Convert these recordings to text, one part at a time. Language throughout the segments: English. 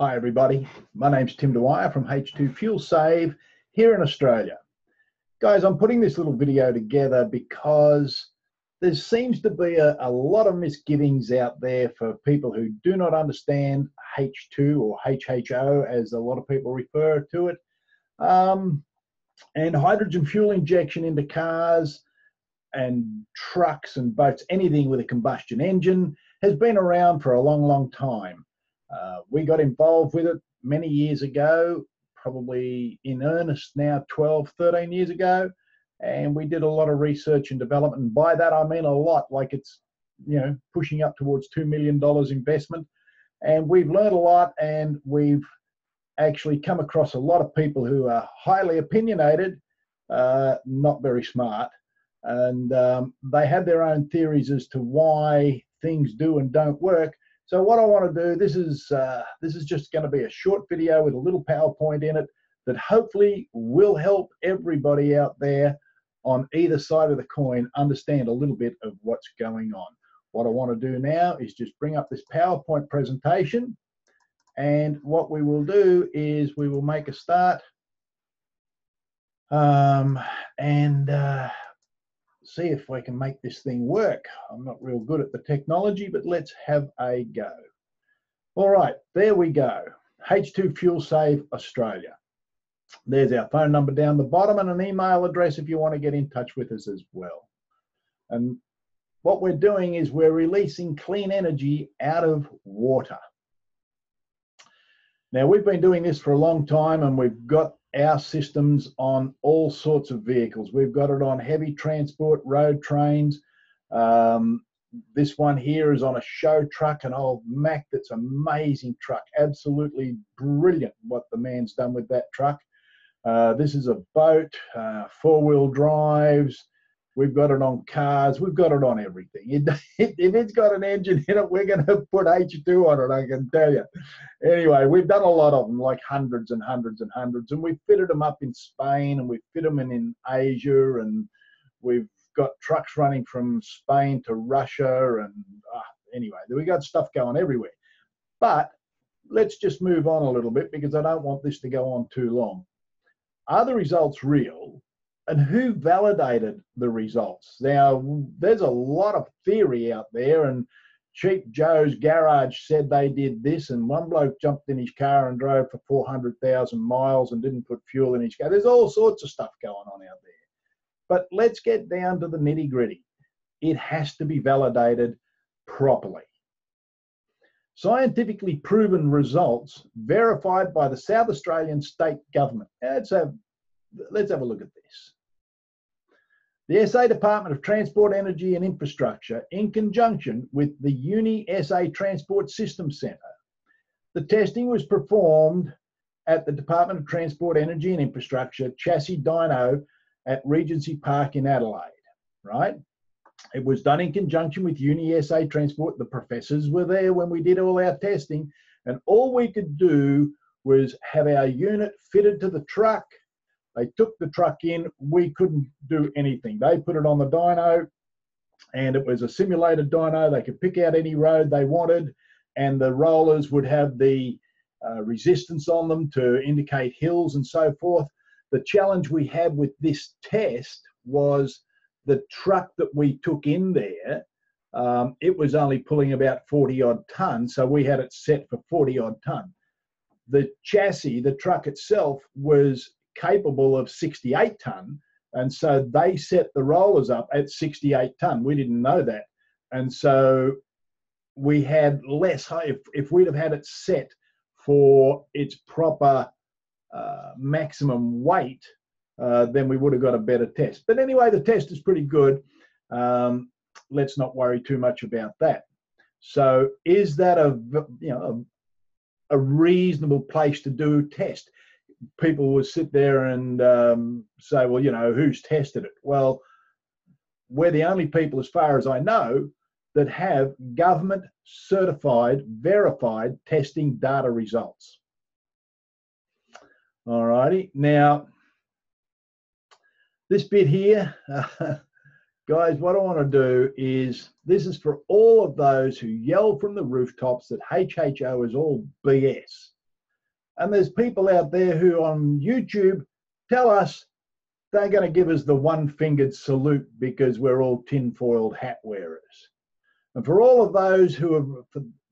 Hi everybody, my name's Tim Dwyer from H2 Fuel Save here in Australia. Guys, I'm putting this little video together because there seems to be a lot of misgivings out there for people who do not understand H2 or HHO as a lot of people refer to it. And hydrogen fuel injection into cars and trucks and boats, anything with a combustion engine, has been around for a long time. We got involved with it many years ago, probably in earnest now 12, 13 years ago, and we did a lot of research and development. And by that I mean a lot, like it's, pushing up towards $2 million investment. And we've learned a lot, and we've actually come across a lot of people who are highly opinionated, not very smart, and they have their own theories as to why things do and don't work. So what I want to do, this is just going to be a short video with a little PowerPoint in it that hopefully will help everybody out there on either side of the coin understand a little bit of what's going on. What I want to do now is just bring up this PowerPoint presentation, and what we will do is we will make a start and see if we can make this thing work. I'm not real good at the technology, but let's have a go. All right, there we go. H2 Fuel Save Australia. There's our phone number down the bottom and an email address if you want to get in touch with us as well. And what we're doing is we're releasing clean energy out of water. Now, we've been doing this for a long time, and we've got our systems on all sorts of vehicles. We've got it on heavy transport, road trains. This one here is on a show truck, an old Mack that's an amazing truck. Absolutely brilliant what the man's done with that truck. This is a boat, four-wheel drives. We've got it on cars. We've got it on everything. If it's got an engine in it, we're going to put H2 on it, I can tell you. Anyway, we've done a lot of them, like hundreds and hundreds and hundreds, and we've fitted them up in Spain, and we've fit them in Asia, and we've got trucks running from Spain to Russia, and anyway, we got stuff going everywhere. But let's just move on a little bit, because I don't want this to go on too long. Are the results real? And who validated the results? Now, there's a lot of theory out there, and Cheap Joe's garage said they did this, and one bloke jumped in his car and drove for 400,000 miles and didn't put fuel in his car. There's all sorts of stuff going on out there. But let's get down to the nitty-gritty. It has to be validated properly. Scientifically proven results verified by the South Australian state government. Let's have a look at this. The SA Department of Transport, Energy and Infrastructure, in conjunction with the Uni SA Transport Systems Centre. The testing was performed at the Department of Transport, Energy and Infrastructure chassis dyno at Regency Park in Adelaide, right? It was done in conjunction with Uni SA Transport. The professors were there when we did all our testing, and all we could do was have our unit fitted to the truck. They took the truck in, we couldn't do anything. They put it on the dyno, and it was a simulated dyno. They could pick out any road they wanted, and the rollers would have the resistance on them to indicate hills and so forth. The challenge we had with this test was the truck that we took in there, it was only pulling about 40 odd tons, so we had it set for 40 odd ton. The chassis, the truck itself, was capable of 68 ton, and so they set the rollers up at 68 ton. We didn't know that, and so we had less. If we'd have had it set for its proper maximum weight, then we would have got a better test. But anyway, the test is pretty good. Let's not worry too much about that. So is that a reasonable place to do test? People will sit there and say, well, who's tested it? Well, we're the only people, as far as I know, that have government certified, verified testing data results. All righty. Now, this bit here, guys, what I want to do is, this is for all of those who yell from the rooftops that HHO is all BS. And there's people out there who on YouTube tell us they're going to give us the one-fingered salute because we're all tin-foiled hat wearers. And for all of those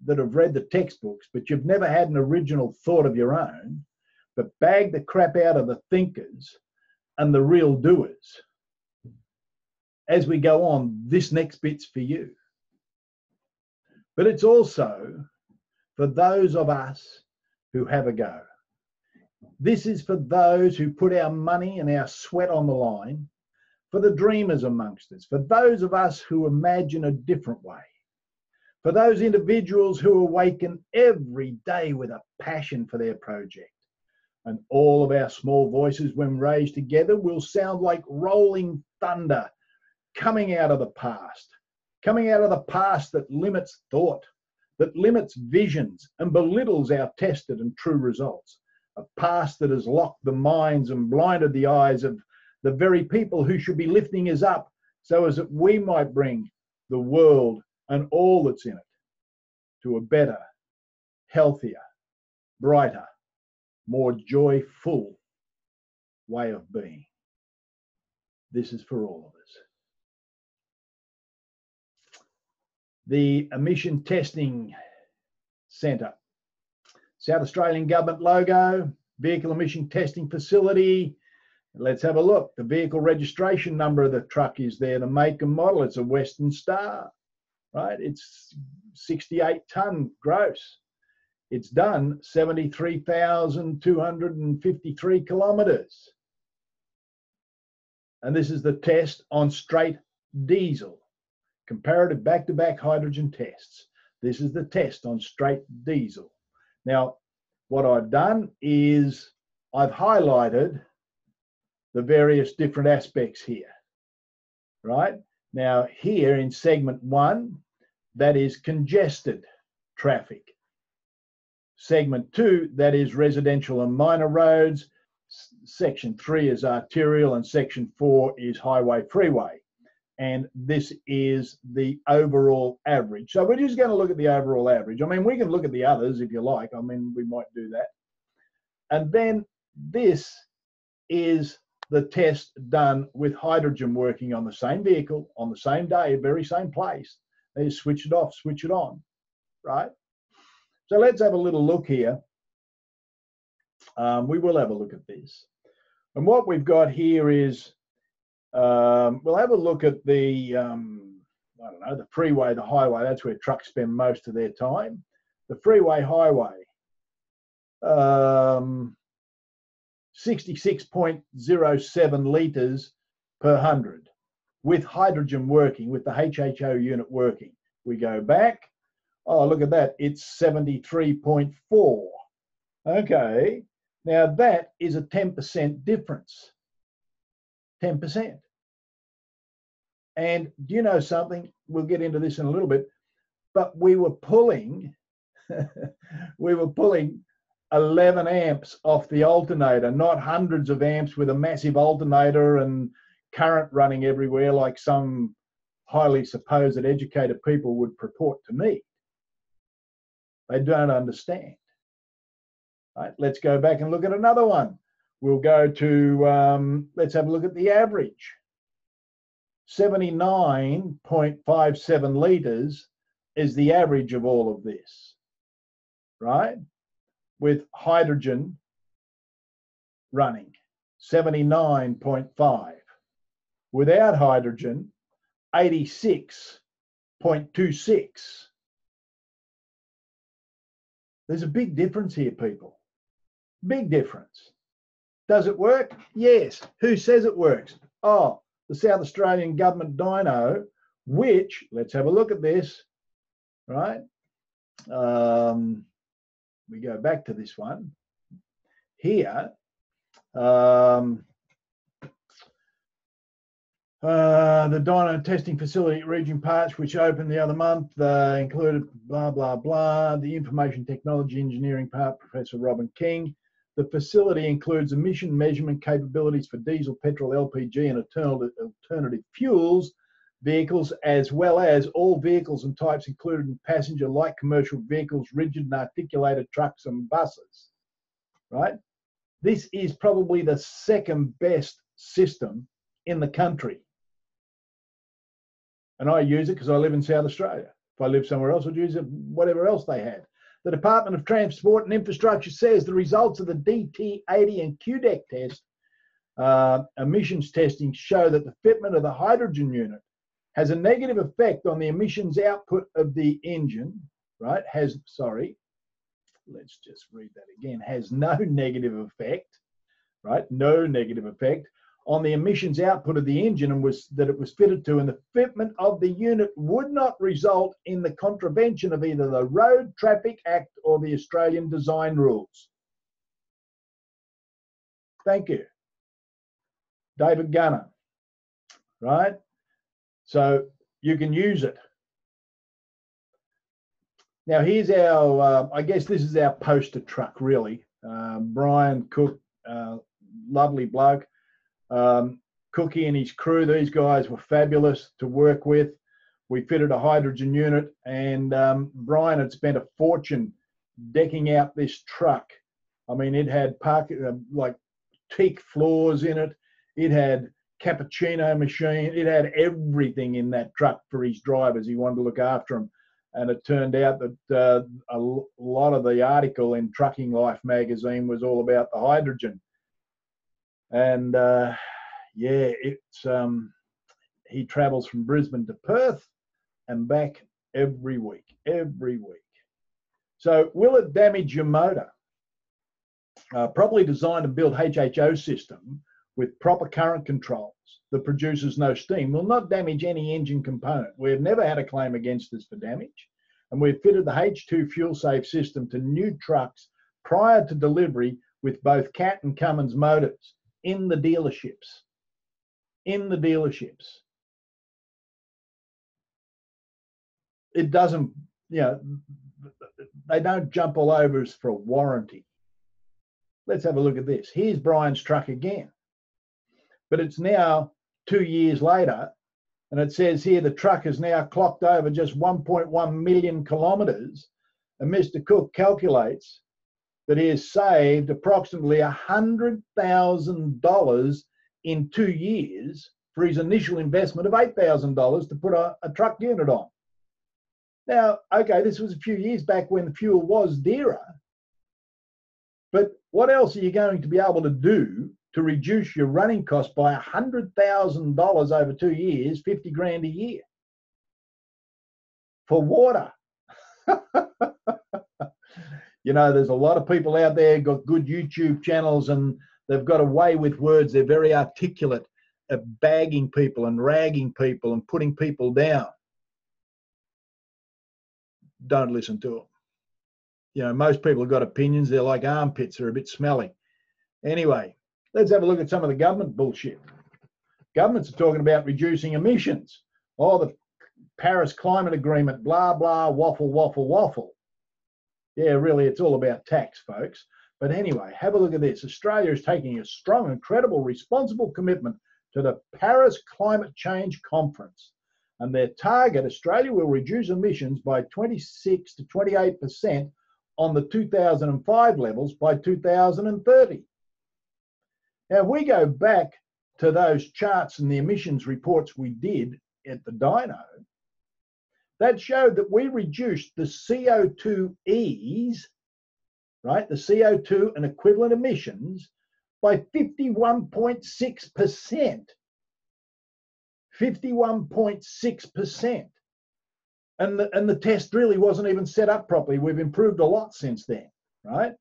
that have read the textbooks, but you've never had an original thought of your own, but bag the crap out of the thinkers and the real doers. As we go on, this next bit's for you. But it's also for those of us who have a go. This is for those who put our money and our sweat on the line, for the dreamers amongst us, for those of us who imagine a different way, for those individuals who awaken every day with a passion for their project. And all of our small voices, when raised together, will sound like rolling thunder coming out of the past that limits thought, that limits visions and belittles our tested and true results. A past that has locked the minds and blinded the eyes of the very people who should be lifting us up so as that we might bring the world and all that's in it to a better, healthier, brighter, more joyful way of being. This is for all of us. The Emission Testing Centre, South Australian Government logo, Vehicle Emission Testing Facility. Let's have a look. The vehicle registration number of the truck is there, the make and model. It's a Western Star, right? It's 68 tonne gross. It's done 73,253 kilometres. And this is the test on straight diesel. Comparative back-to-back hydrogen tests. This is the test on straight diesel. Now, what I've done is I've highlighted the various different aspects here, right? Now, here in segment 1, that is congested traffic. Segment 2, that is residential and minor roads. Section 3 is arterial and section 4 is highway freeway. And this is the overall average. So we're just going to look at the overall average. I mean, we can look at the others if you like. I mean, we might do that. And then this is the test done with hydrogen working on the same vehicle, on the same day, very same place. They just switch it off, switch it on, right? So let's have a little look here. We will have a look at this. And what we've got here is, we'll have a look at the, I don't know, the freeway, the highway. That's where trucks spend most of their time. The freeway highway, 66.07 litres per 100 with hydrogen working, with the HHO unit working. We go back. Oh, look at that. It's 73.4. Okay. Now that is a 10% difference. 10%. And do you know something? We'll get into this in a little bit, but we were pulling 11 amps off the alternator, not hundreds of amps with a massive alternator and current running everywhere like some highly supposed educated people would purport to need. They don't understand. Right, let's go back and look at another one. We'll go to, let's have a look at the average. 79.57 litres is the average of all of this, right? With hydrogen running, 79.5. Without hydrogen, 86.26. There's a big difference here, people. Big difference. Does it work? Yes. Who says it works? Oh, the South Australian Government dyno, which, let's have a look at this, right? We go back to this one. Here, the dyno testing facility at Region Parch, which opened the other month, included blah, blah, blah, the information technology engineering part, Professor Robin King. The facility includes emission measurement capabilities for diesel, petrol, LPG and alternative fuels vehicles, as well as all vehicles and types included in passenger light commercial vehicles, rigid and articulated trucks and buses. right? This is probably the second best system in the country. And I use it because I live in South Australia. If I live somewhere else, I'd use it whatever else they had. The Department of Transport and Infrastructure says the results of the DT80 and QDEC test, emissions testing, show that the fitment of the hydrogen unit has a negative effect on the emissions output of the engine, right? Let's just read that again. Has no negative effect, right? No negative effect on the emissions output of the engine and that it was fitted to, and the fitment of the unit would not result in the contravention of either the Road Traffic Act or the Australian design rules. Thank you. David Gunner, right? So you can use it. Now here's our, I guess this is our poster truck really. Brian Cook, lovely bloke. Cookie and his crew, these guys were fabulous to work with. We fitted a hydrogen unit, and Brian had spent a fortune decking out this truck. I mean, it had like teak floors in it. It had cappuccino machine. It had everything in that truck for his drivers. He wanted to look after them. And it turned out that a lot of the article in Trucking Life magazine was all about the hydrogen. And yeah, he travels from Brisbane to Perth and back every week. So will it damage your motor? Properly designed and built HHO system with proper current controls that produces no steam will not damage any engine component. We've never had a claim against us for damage, and we've fitted the H2 fuel safe system to new trucks prior to delivery with both Cat and Cummins motors in the dealerships. It doesn't, they don't jump all over us for a warranty. Let's have a look at this. Here's Brian's truck again, but it's now 2 years later, and it says here the truck has now clocked over just 1.1 million kilometres, and Mr. Cook calculates that he has saved approximately $100,000 in 2 years for his initial investment of $8,000 to put a truck unit on. Now, okay, this was a few years back when the fuel was dearer, but what else are you going to be able to do to reduce your running cost by $100,000 over 2 years, 50 grand a year for water? There's a lot of people out there got good YouTube channels, and they've got a way with words. They're very articulate at bagging people and ragging people and putting people down. Don't listen to them. Most people have got opinions. They're like armpits. They're a bit smelly. Anyway, let's have a look at some of the government bullshit. Governments are talking about reducing emissions. Oh, the Paris Climate Agreement, blah, blah, waffle. Yeah, really, it's all about tax, folks. But anyway, have a look at this. Australia is taking a strong and credible, responsible commitment to the Paris Climate Change Conference. And their target, Australia will reduce emissions by 26 to 28% on the 2005 levels by 2030. Now, if we go back to those charts and the emissions reports we did at the dyno, that showed that we reduced the CO2es, right, the CO2 and equivalent emissions by 51.6%. 51.6%. And the test really wasn't even set up properly. We've improved a lot since then, right?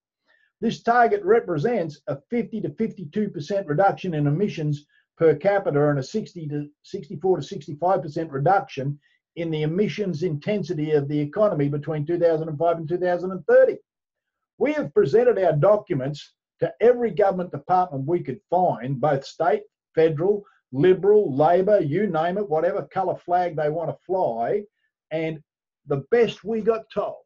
This target represents a 50 to 52% reduction in emissions per capita and a 64 to 65% reduction in the emissions intensity of the economy between 2005 and 2030. We have presented our documents to every government department we could find, both state, federal, Liberal, Labor, you name it, whatever colour flag they want to fly, and the best we got told,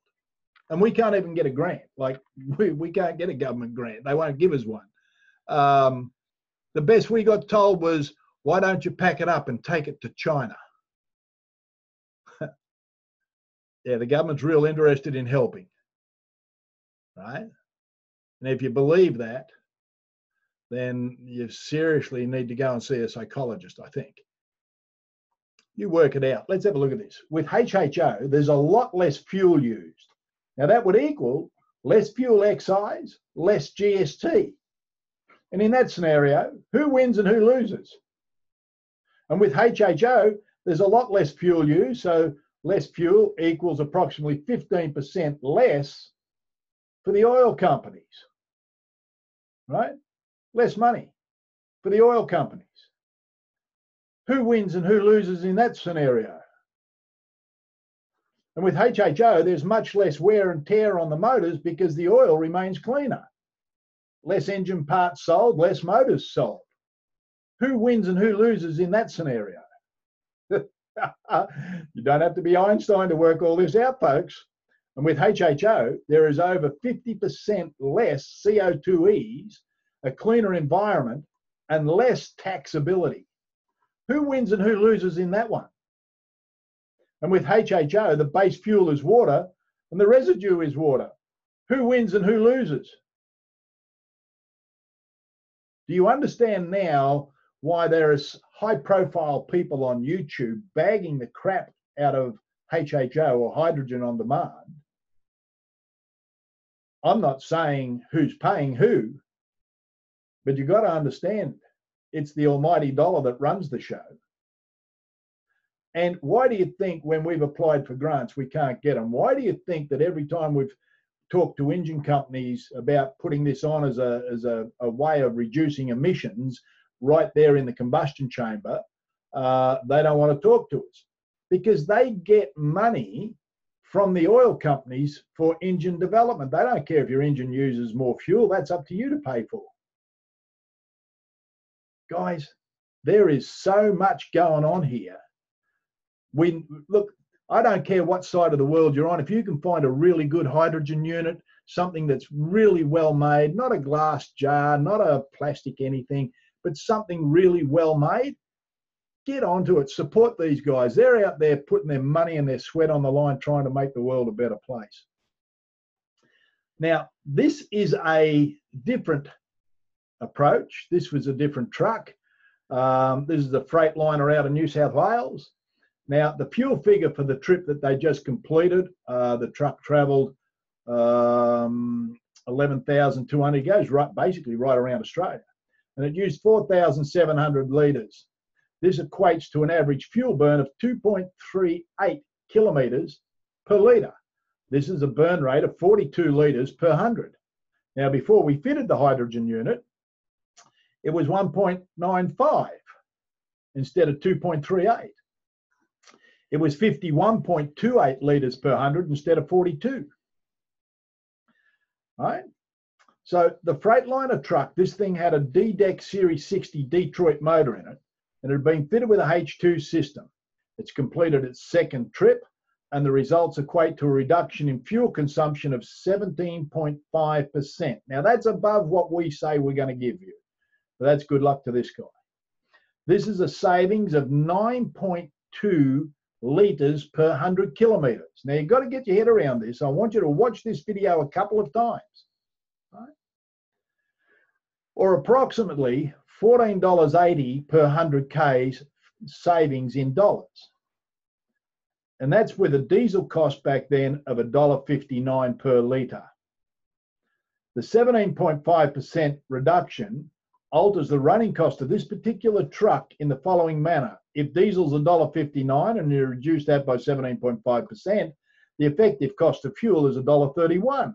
and we can't even get a grant, like we can't get a government grant, they won't give us one. The best we got told was, why don't you pack it up and take it to China? Yeah, the government's real interested in helping, right? And if you believe that, then you seriously need to go and see a psychologist, I think. You work it out. Let's have a look at this. With HHO, there's a lot less fuel used. Now that would equal less fuel excise, less GST. And in that scenario, who wins and who loses? And with HHO, there's a lot less fuel used, so less fuel equals approximately 15% less for the oil companies, right? Less money for the oil companies. Who wins and who loses in that scenario? And with HHO, there's much less wear and tear on the motors because the oil remains cleaner. Less engine parts sold, less motors sold. Who wins and who loses in that scenario? You don't have to be Einstein to work all this out, folks. And with HHO, there is over 50% less CO2es, a cleaner environment, and less taxability. Who wins and who loses in that one? And with HHO, the base fuel is water and the residue is water. Who wins and who loses? Do you understand now why there is high-profile people on YouTube bagging the crap out of HHO or hydrogen on demand? I'm not saying who's paying who, but you've got to understand it's the almighty dollar that runs the show. And why do you think when we've applied for grants we can't get them? Why do you think that every time we've talked to engine companies about putting this on as a way of reducing emissions right there in the combustion chamber, they don't want to talk to us? Because they get money from the oil companies for engine development. They don't care if your engine uses more fuel. That's up to you to pay for. Guys, there is so much going on here. Look, I don't care what side of the world you're on. If you can find a really good hydrogen unit, something that's really well made, not a glass jar, not a plastic anything, but something really well made, get onto it. Support these guys. They're out there putting their money and their sweat on the line trying to make the world a better place. Now, this is a different approach. This was a different truck. This is a Freightliner out of New South Wales. Now, the fuel figure for the trip that they just completed, the truck travelled 11,200, goes basically right around Australia. And it used 4,700 litres. This equates to an average fuel burn of 2.38 kilometres per litre. This is a burn rate of 42 litres per 100. Now, before we fitted the hydrogen unit, it was 1.95 instead of 2.38. It was 51.28 litres per 100 instead of 42. Right? So the Freightliner truck, this thing had a D-Deck Series 60 Detroit motor in it, and it had been fitted with a H2 system. It's completed its second trip, and the results equate to a reduction in fuel consumption of 17.5%. Now, that's above what we say we're going to give you. But that's good luck to this guy. This is a savings of 9.2 litres per 100 kilometres. Now, you've got to get your head around this. I want you to watch this video a couple of times. Right? Or approximately $14.80 per 100 Ks savings in dollars. And that's with a diesel cost back then of $1.59 per litre. The 17.5% reduction alters the running cost of this particular truck in the following manner. If diesel's $1.59 and you reduce that by 17.5%, the effective cost of fuel is $1.31.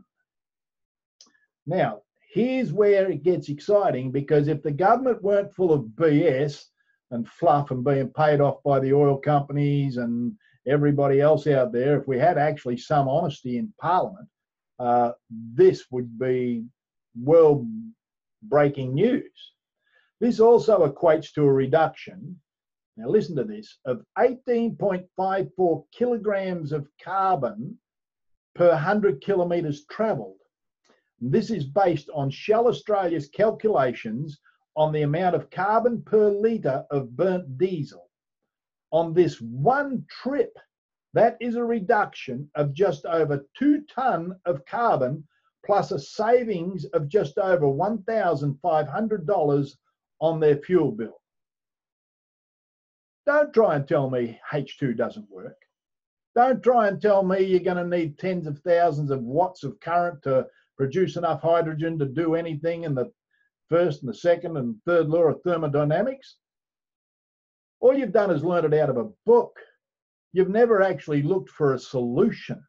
Now, here's where it gets exciting, because if the government weren't full of BS and fluff and being paid off by the oil companies and everybody else out there, if we had actually some honesty in Parliament, this would be world-breaking news. This also equates to a reduction, now listen to this, of 18.54 kilograms of carbon per 100 kilometres travelled. This is based on Shell Australia's calculations on the amount of carbon per litre of burnt diesel. On this one trip, that is a reduction of just over 2 tonnes of carbon plus a savings of just over $1,500 on their fuel bill. Don't try and tell me H2 doesn't work. Don't try and tell me you're going to need tens of thousands of watts of current to produce enough hydrogen to do anything in the first and the second and third law of thermodynamics. All you've done is learn it out of a book. You've never actually looked for a solution,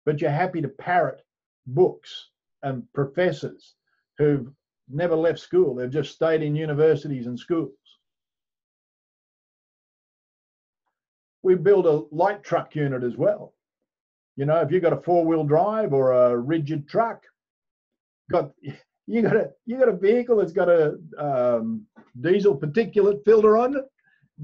but you're happy to parrot books and professors who've never left school. They've just stayed in universities and schools. We build a light truck unit as well. You know, if you've got a four-wheel drive or a rigid truck, you got a vehicle that's got a diesel particulate filter on it,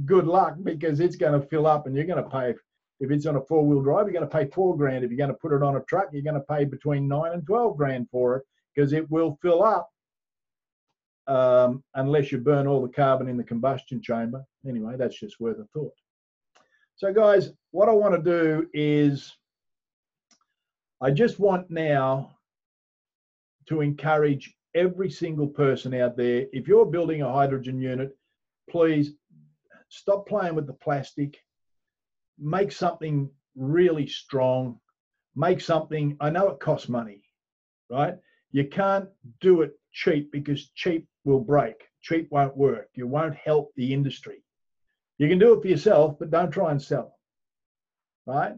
good luck, because it's going to fill up and you're going to pay. If it's on a four-wheel drive, you're going to pay $4,000. If you're going to put it on a truck, you're going to pay between $9,000 and $12,000 for it, because it will fill up unless you burn all the carbon in the combustion chamber. Anyway, that's just worth a thought. So guys, what I want to do is I just want now to encourage every single person out there, if you're building a hydrogen unit, please stop playing with the plastic. Make something really strong. Make something, I know it costs money, right? You can't do it cheap, because cheap will break. Cheap won't work. You won't help the industry. You can do it for yourself, but don't try and sell, right?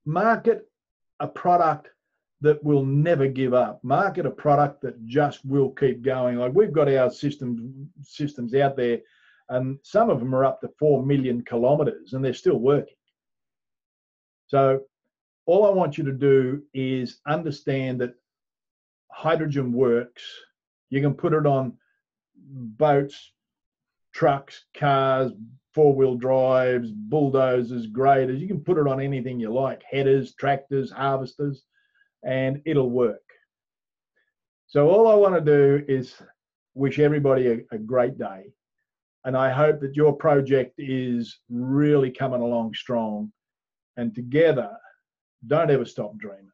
Market a product that will never give up. Market a product that just will keep going. Like, we've got our systems out there, and some of them are up to 4 million kilometers and they're still working. So all I want you to do is understand that hydrogen works. You can put it on boats, trucks, cars, four-wheel drives, bulldozers, graders. You can put it on anything you like, headers, tractors, harvesters, and it'll work. So all I want to do is wish everybody a great day. And I hope that your project is really coming along strong. And together, don't ever stop dreaming.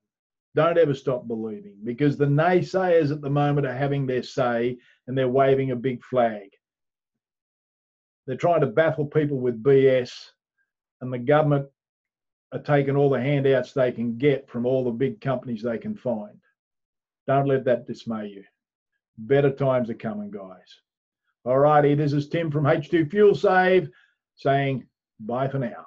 Don't ever stop believing, because the naysayers at the moment are having their say and they're waving a big flag. They're trying to baffle people with BS, and the government are taking all the handouts they can get from all the big companies they can find. Don't let that dismay you. Better times are coming, guys. All righty, this is Tim from H2 Fuel Save saying bye for now.